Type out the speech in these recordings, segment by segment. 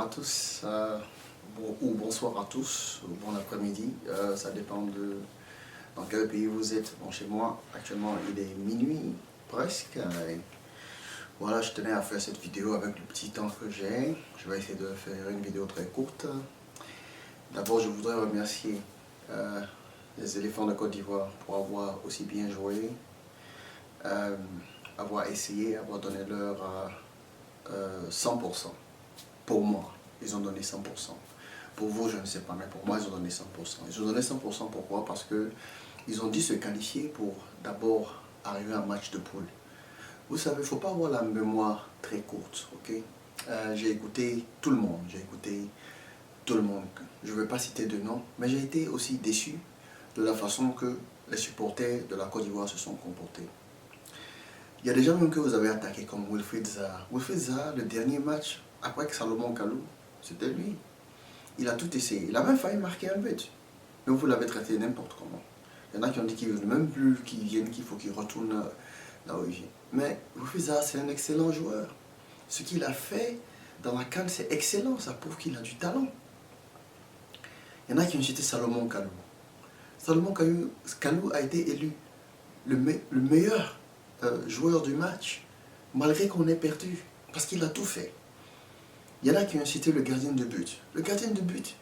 à tous, ou bonsoir à tous, ou bon après-midi, ça dépend de dans quel pays vous êtes. Bon, chez moi, actuellement, il est minuit, presque. Et voilà, je tenais à faire cette vidéo avec le petit temps que j'ai. Je vais essayer de faire une vidéo très courte. D'abord, je voudrais remercier les éléphants de Côte d'Ivoire pour avoir aussi bien joué, avoir essayé, avoir donné leur 100%. Pour moi, ils ont donné 100%. Pour vous, je ne sais pas, mais pour moi, ils ont donné 100%. Ils ont donné 100% pourquoi? Parce qu'ils ont dû se qualifier pour d'abord arriver à un match de poule. Vous savez, il ne faut pas avoir la mémoire très courte, ok? J'ai écouté tout le monde, Je ne vais pas citer de nom, mais j'ai été aussi déçu de la façon que les supporters de la Côte d'Ivoire se sont comportés. Il y a des gens même que vous avez attaqués comme Wilfried Zaha. Wilfried Zaha, le dernier match, après que Salomon Kalou, c'était lui. Il a tout essayé. Il a même failli marquer un but. Mais vous l'avez traité n'importe comment. Il y en a qui ont dit qu'il ne veut même plus qu'il vienne, qu'il faut qu'il retourne là où il vient. Mais Wilfried Zaha, c'est un excellent joueur. Ce qu'il a fait dans la CAN, c'est excellent. Ça prouve qu'il a du talent. Il y en a qui ont cité Salomon Kalou. Salomon Kalou a été élu le meilleur joueur du match, malgré qu'on ait perdu, parce qu'il a tout fait. Il y en a qui ont cité le gardien de but. Le gardien de but,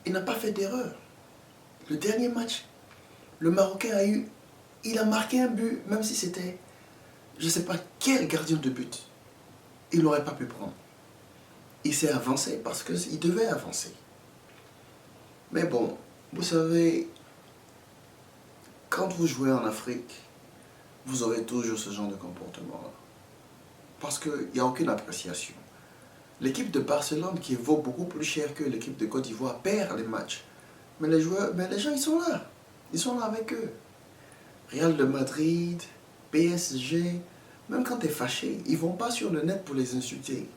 il n'a pas fait d'erreur. Le dernier match, le Marocain il a marqué un but, même si c'était, je ne sais pas quel gardien de but, il n'aurait pas pu prendre. Il s'est avancé parce qu'il devait avancer. Mais bon, vous savez, quand vous jouez en Afrique, vous aurez toujours ce genre de comportement-là. Parce qu'il n'y a aucune appréciation. L'équipe de Barcelone, qui vaut beaucoup plus cher que l'équipe de Côte d'Ivoire, perd les matchs. Mais les gens, ils sont là. Ils sont là avec eux. Real de Madrid, PSG, même quand tu es fâché, ils ne vont pas sur le net pour les insulter.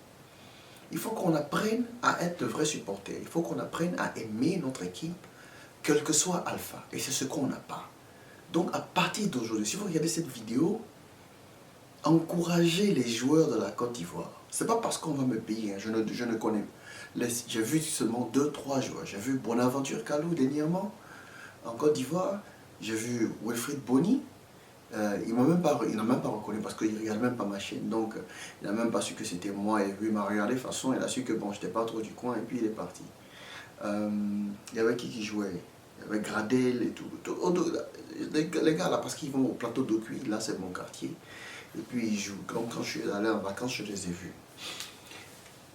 Il faut qu'on apprenne à être de vrais supporters. Il faut qu'on apprenne à aimer notre équipe, quel que soit Alpha. Et c'est ce qu'on n'a pas. Donc à partir d'aujourd'hui, si vous regardez cette vidéo, encouragez les joueurs de la Côte d'Ivoire. Ce n'est pas parce qu'on va me payer, hein. Je ne connais. J'ai vu seulement 2-3 joueurs. J'ai vu Bonaventure Kalou dernièrement en Côte d'Ivoire. J'ai vu Wilfried Bony. Il n'a même pas reconnu parce qu'il ne regarde même pas ma chaîne. Donc il n'a même pas su que c'était moi. Et puis il m'a regardé de toute façon. Il a su que bon, je n'étais pas trop du coin et puis il est parti. Il y avait qui jouait? Il y avait Gradel et tout. Les gars là, parce qu'ils vont au plateau de Cuy, là c'est mon quartier. Et puis ils jouent. Quand je suis allé en vacances, je les ai vus.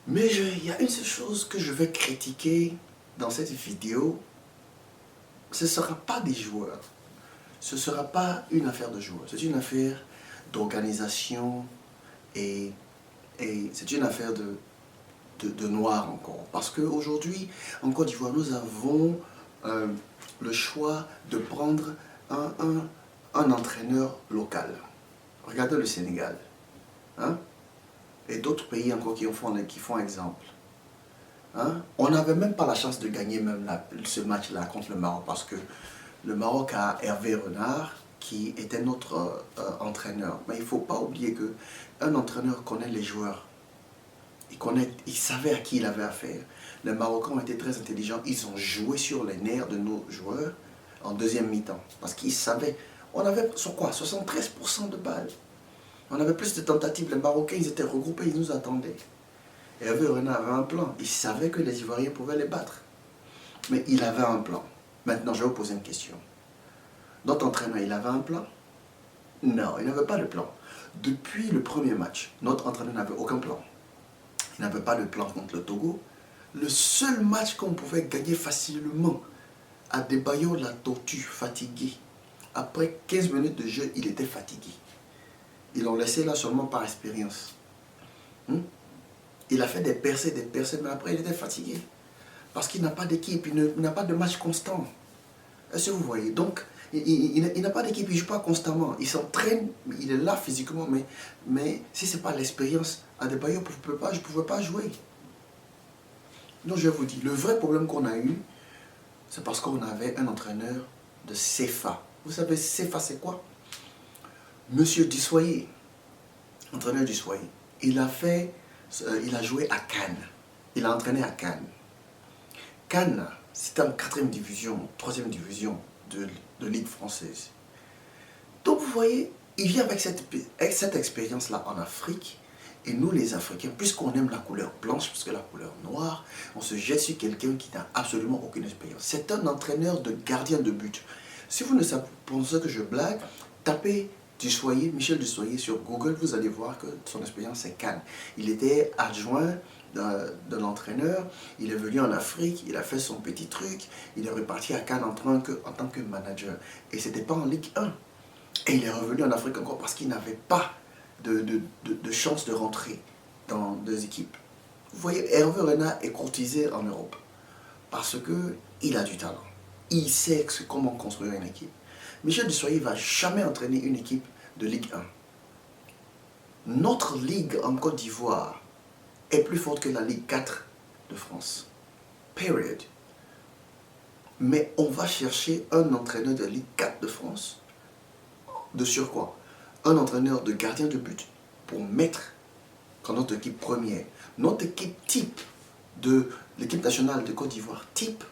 Mais il y a une seule chose que je vais critiquer dans cette vidéo. Ce ne sera pas des joueurs. Ce ne sera pas une affaire de joueurs. C'est une affaire d'organisation et c'est une affaire de noir encore. Parce qu'aujourd'hui, en Côte d'Ivoire, nous avons le choix de prendre un entraîneur local. Regardez le Sénégal. Hein? Et d'autres pays encore qui font exemple. Hein? On n'avait même pas la chance de gagner même ce match-là contre le Maroc parce que le Maroc a Hervé Renard qui était notre entraîneur. Mais il ne faut pas oublier qu'un entraîneur connaît les joueurs. Il savait à qui il avait affaire. Les Marocains ont été très intelligents. Ils ont joué sur les nerfs de nos joueurs en deuxième mi-temps. Parce qu'ils savaient. On avait sur quoi 73% de balles. On avait plus de tentatives. Les Marocains, ils étaient regroupés, ils nous attendaient. Et Hervé Renard avait un plan. Il savait que les Ivoiriens pouvaient les battre. Mais il avait un plan. Maintenant, je vais vous poser une question. Notre entraîneur, il avait un plan? Non, il n'avait pas de plan. Depuis le premier match, notre entraîneur n'avait aucun plan. Il n'avait pas de plan contre le Togo. Le seul match qu'on pouvait gagner facilement, à Adebayor la tortue, fatigué. Après 15 minutes de jeu, il était fatigué. Ils l'ont laissé là seulement par expérience. Il a fait des percées, mais après il était fatigué. Parce qu'il n'a pas d'équipe, il n'a pas de match constant. Est-ce que vous voyez? Donc, il n'a pas d'équipe, il ne joue pas constamment. Il s'entraîne, il est là physiquement, mais si ce n'est pas l'expérience, Adebayor, je ne pouvais pas jouer. Donc je vous dis, le vrai problème qu'on a eu, c'est parce qu'on avait un entraîneur de CFA. Vous savez, CFA c'est quoi? Monsieur Dussoyer, entraîneur Dussoyer, il a joué à Cannes. Il a entraîné à Cannes. Cannes, c'était en 4e division, 3e division de Ligue française. Donc vous voyez, il vient avec cette expérience-là en Afrique. Et nous les Africains, puisqu'on aime la couleur blanche, puisque la couleur noire, on se jette sur quelqu'un qui n'a absolument aucune expérience. C'est un entraîneur de gardien de but. Si vous ne pensez que je blague, tapez Michel Dussoyer sur Google, vous allez voir que son expérience c'est Cannes. Il était adjoint de l'entraîneur, il est venu en Afrique, il a fait son petit truc, il est reparti à Cannes en tant que manager. Et ce n'était pas en Ligue 1. Et il est revenu en Afrique encore parce qu'il n'avait pas de chance de rentrer dans des équipes. Vous voyez, Hervé Renard est courtisé en Europe parce qu'il a du talent. Il sait comment construire une équipe. Michel Dussoyer ne va jamais entraîner une équipe de Ligue 1. Notre ligue en Côte d'Ivoire est plus forte que la Ligue 4 de France. Period. Mais on va chercher un entraîneur de Ligue 4 de France, de surcroît, un entraîneur de gardien de but pour mettre dans notre équipe première. Notre équipe type de l'équipe nationale de Côte d'Ivoire, type,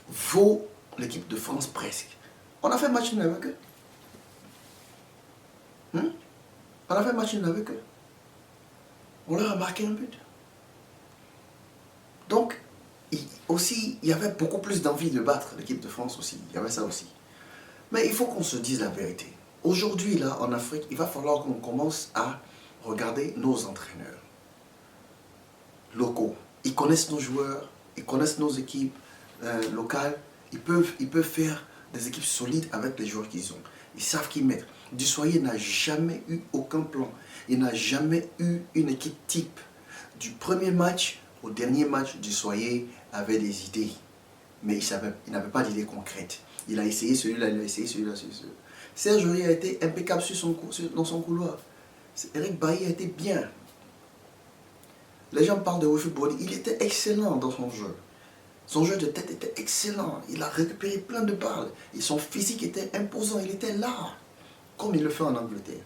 vaut l'équipe de France presque. On a fait match nul avec eux. On a fait match nul avec eux. On leur a marqué un but. Donc, il y avait beaucoup plus d'envie de battre l'équipe de France aussi. Il y avait ça aussi. Mais il faut qu'on se dise la vérité. Aujourd'hui, là, en Afrique, il va falloir qu'on commence à regarder nos entraîneurs locaux. Ils connaissent nos joueurs, ils connaissent nos équipes locales. Ils peuvent faire des équipes solides avec les joueurs qu'ils ont. Ils savent qui mettre. Dussoyer n'a jamais eu aucun plan. Il n'a jamais eu une équipe type. Du premier match au dernier match, Dussoyer avait des idées. Mais il n'avait pas d'idées concrètes. Il a essayé celui-là, il a essayé celui-là, celui-là. Serge Aurier a été impeccable dans son couloir. Eric Bailly a été bien. Les gens parlent de Wilfried Bony. Il était excellent dans son jeu. Son jeu de tête était excellent. Il a récupéré plein de balles. Et son physique était imposant. Il était là. Comme il le fait en Angleterre.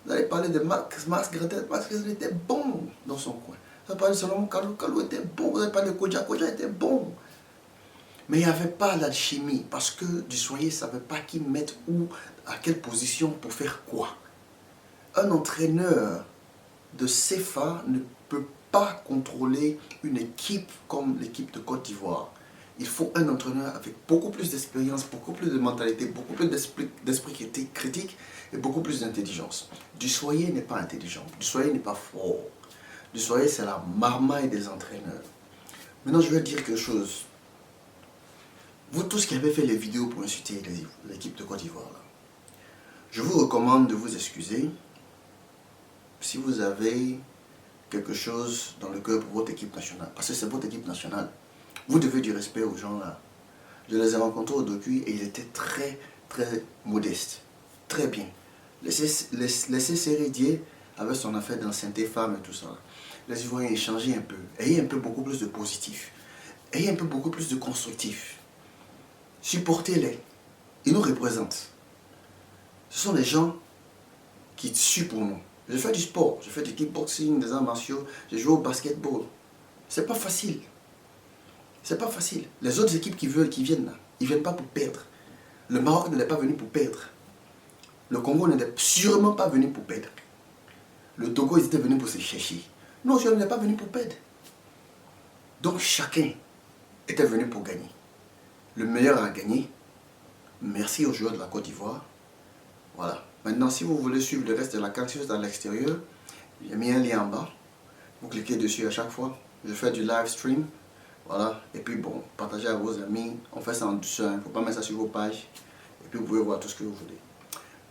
Vous allez parler de Max Gretel. Max Gretel était bon dans son coin. Vous allez parler de Solomon Kalou. Kalou était bon. Vous allez parler de Kodja. Kodja était bon. Mais il n'y avait pas l'alchimie. Parce que Dussoyer ne savait pas qui mettre où, à quelle position pour faire quoi. Un entraîneur de CFA ne peut pas contrôler une équipe comme l'équipe de Côte d'Ivoire. Il faut un entraîneur avec beaucoup plus d'expérience, beaucoup plus de mentalité, beaucoup plus d'esprit critique et beaucoup plus d'intelligence. Dussoyer n'est pas intelligent, Dussoyer n'est pas fort. Dussoyer, c'est la marmaille des entraîneurs. Maintenant, je vais dire quelque chose. Vous tous qui avez fait les vidéos pour insulter l'équipe de Côte d'Ivoire, je vous recommande de vous excuser. Si vous avez quelque chose dans le cœur pour votre équipe nationale, parce que c'est votre équipe nationale, vous devez du respect aux gens là. Je les ai rencontrés au docu et ils étaient très modestes, très bien. Laissez Seridier avec son affaire d'ancienneté femme et tout ça. Les Ivoiriens échanger un peu, ayez un peu beaucoup plus de positif, ayez un peu beaucoup plus de constructif. Supportez-les, ils nous représentent. Ce sont les gens qui tuent pour nous. Je fais du sport, je fais du kickboxing, des arts martiaux, je joue au basketball. C'est pas facile. C'est pas facile. Les autres équipes qui viennent là, ils viennent pas pour perdre. Le Maroc n'est pas venu pour perdre. Le Congo n'était sûrement pas venu pour perdre. Le Togo, ils étaient venus pour se chercher. Non, je n'étais pas venu pour perdre. Donc chacun était venu pour gagner. Le meilleur a gagné. Merci aux joueurs de la Côte d'Ivoire. Voilà. Maintenant, si vous voulez suivre le reste de la carte, si vous êtes à l'extérieur, j'ai mis un lien en bas. Vous cliquez dessus à chaque fois. Je fais du live stream. Voilà. Et puis bon, partagez à vos amis. On fait ça en douceur. Il ne faut pas mettre ça sur vos pages. Et puis vous pouvez voir tout ce que vous voulez.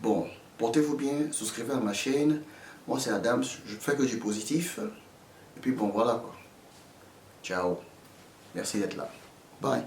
Bon, portez-vous bien. Souscrivez à ma chaîne. Moi, c'est Adams. Je fais que du positif. Et puis bon, voilà quoi. Ciao. Merci d'être là. Bye.